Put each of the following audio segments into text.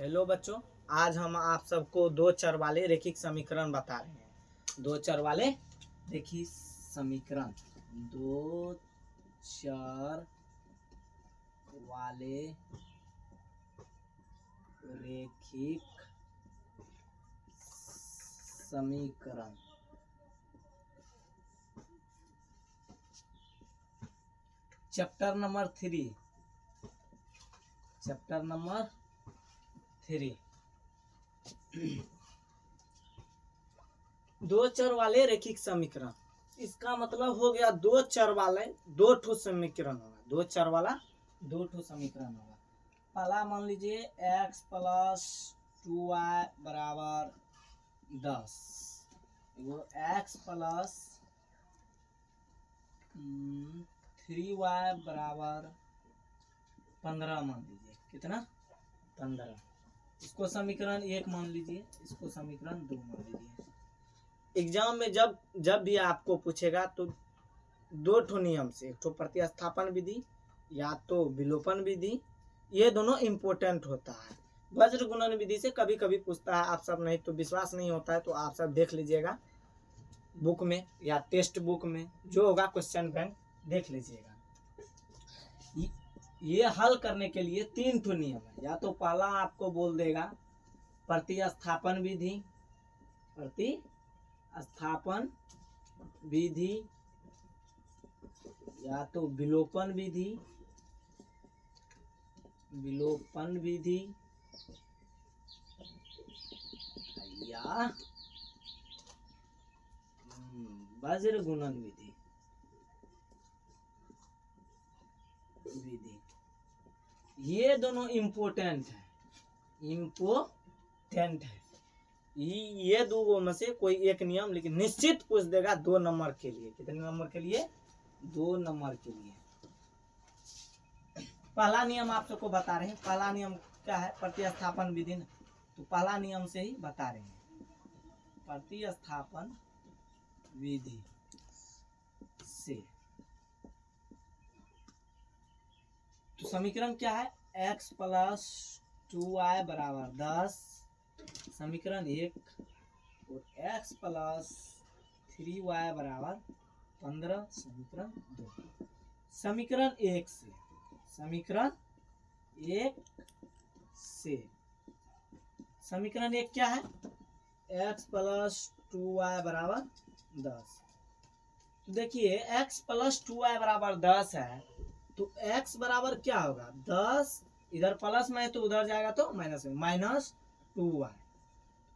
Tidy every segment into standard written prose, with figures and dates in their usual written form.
Hello बच्चों, आज हम आप सबको दो चर वाले रैखिक समीकरण बता रहे हैं। दो चर वाले रैखिक समीकरण, दो चर वाले रैखिक समीकरण। चैप्टर नंबर 3 दो चर वाले रैखिक समीकरण। इसका मतलब हो गया दो चर वाले दो ठो समीकरण होगा। दो चर वाला दो ठो समीकरण होगा। पहला मान लीजिए x प्लस 2y बराबर 10, वो x प्लस 3y बराबर 15 मान लीजिए। कितना? 15। इसको समीकरण 1 मान लीजिए, इसको समीकरण 2 मान लीजिए। एग्जाम में जब भी आपको पूछेगा तो दो ठो नियम से, एक ठो प्रतिस्थापन विधि या तो विलोपन विधि, ये दोनों इम्पोर्टेंट होता है। वज्र गुणन विधि से कभी कभी पूछता है, आप सब नहीं तो विश्वास नहीं होता है तो आप सब देख लीजिएगा बुक में या टेक्स्ट बुक में जो होगा क्वेश्चन बैंक देख लीजिएगा। ये हल करने के लिए 3 ठो नियम है। या तो पहला आपको बोल देगा प्रतिस्थापन विधि, प्रतिस्थापन विधि, या तो विलोपन विधि, विलोपन विधि, या वज्र गुणन विधि। ये दोनों इम्पोर्टेंट है। ये दो में से कोई एक नियम लेकिन निश्चित पूछ देगा 2 नंबर के लिए। कितने नंबर के लिए? 2 नंबर के लिए। पहला नियम आप सबको बता रहे हैं। पहला नियम क्या है? प्रतिस्थापन विधि। तो पहला नियम से ही बता रहे हैं, प्रतिस्थापन विधि से। तो समीकरण क्या है? x प्लस 2y बराबर 10, समीकरण 1, और x प्लस 3y बराबर 15, समीकरण 2। समीकरण 1 से, समीकरण 1 क्या है? x प्लस 2y बराबर 10। तो देखिए x प्लस 2y बराबर 10 है, तो x बराबर क्या होगा? 10, इधर प्लस में है तो उधर जाएगा तो माइनस में, माइनस 2y।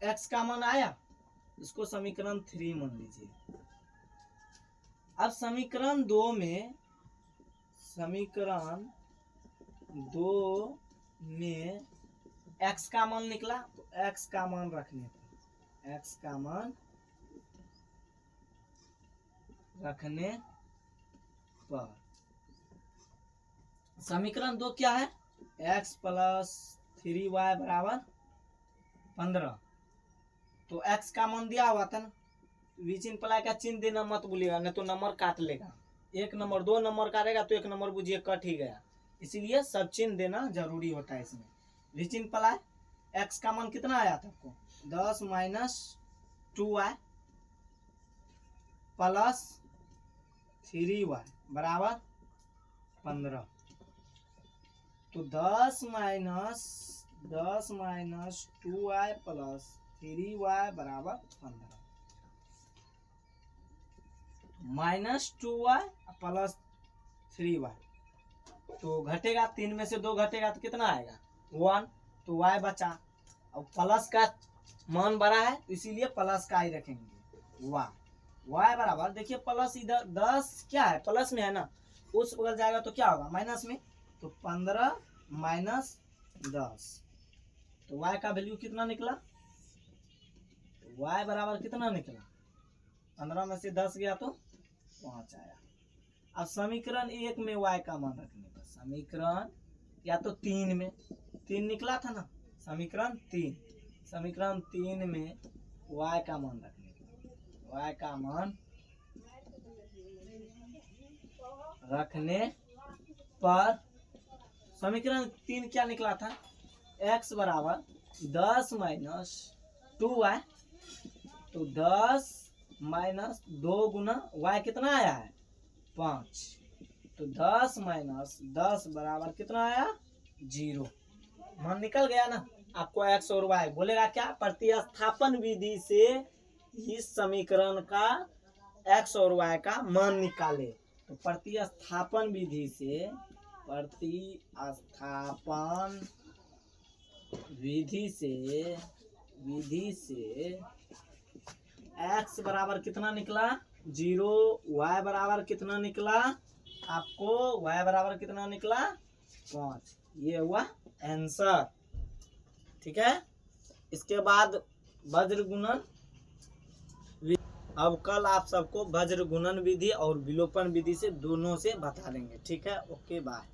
x का मान आया, इसको समीकरण 3 मान लीजिए। अब समीकरण 2 में x का मान निकला, तो x का मान रखने पर समीकरण 2 क्या है? x प्लस 3y बराबर 15। तो x का मान दिया हुआ था ना, बीच इम्प्लाई का चिन्ह देना मत भूलिएगा, नहीं तो नंबर काट लेगा। 1 नंबर 2 नंबर काटेगा तो 1 नंबर बुझिए कट ही गया। इसीलिए सब चिन्ह देना जरूरी होता है इसमें। बीच इम्प्लाई x का मान कितना आया था आपको? 10 माइनस 2y प्लस 3y बराबर 15। तो 10 माइनस 2y प्लस 3y बराबर 15। माइनस 2y प्लस 3y, तो घटेगा, 3 में से 2 घटेगा तो कितना आएगा? 1। तो y बचा, और प्लस का मान बड़ा है इसीलिए प्लस का ही रखेंगे। y बराबर, देखिए प्लस इधर 10 क्या है? प्लस में है ना, उस बगल जाएगा तो क्या होगा? माइनस में। तो 15 माइनस 10, तो y का वैल्यू कितना निकला? y बराबर कितना निकला? 15 में से 10 गया तो 5 आया। अब समीकरण 1 में y का मान रखने पर, समीकरण या तो 3 में 3 निकला था ना, समीकरण 3 में y का मान रखने पर, y का मान रखने पर समीकरण 3 क्या निकला था? x बराबर 10 माइनस 2y, तो 10 माइनस 2 गुना y कितना आया है 5, तो 10 माइनस 10 बराबर कितना आया 0। मान निकल गया ना। आपको x और y बोलेगा क्या, प्रतिस्थापन विधि से इस समीकरण का x और y का मान निकाले। तो प्रतिस्थापन विधि से, प्रतिस्थापन विधि से x बराबर कितना निकला 0, y बराबर कितना निकला आपको, y बराबर कितना निकला 5। ये हुआ आंसर। ठीक है। इसके बाद वज्र गुणन। अब कल आप सबको वज्र गुणन विधि और विलोपन विधि से दोनों से बता देंगे। ठीक है, ओके बाय।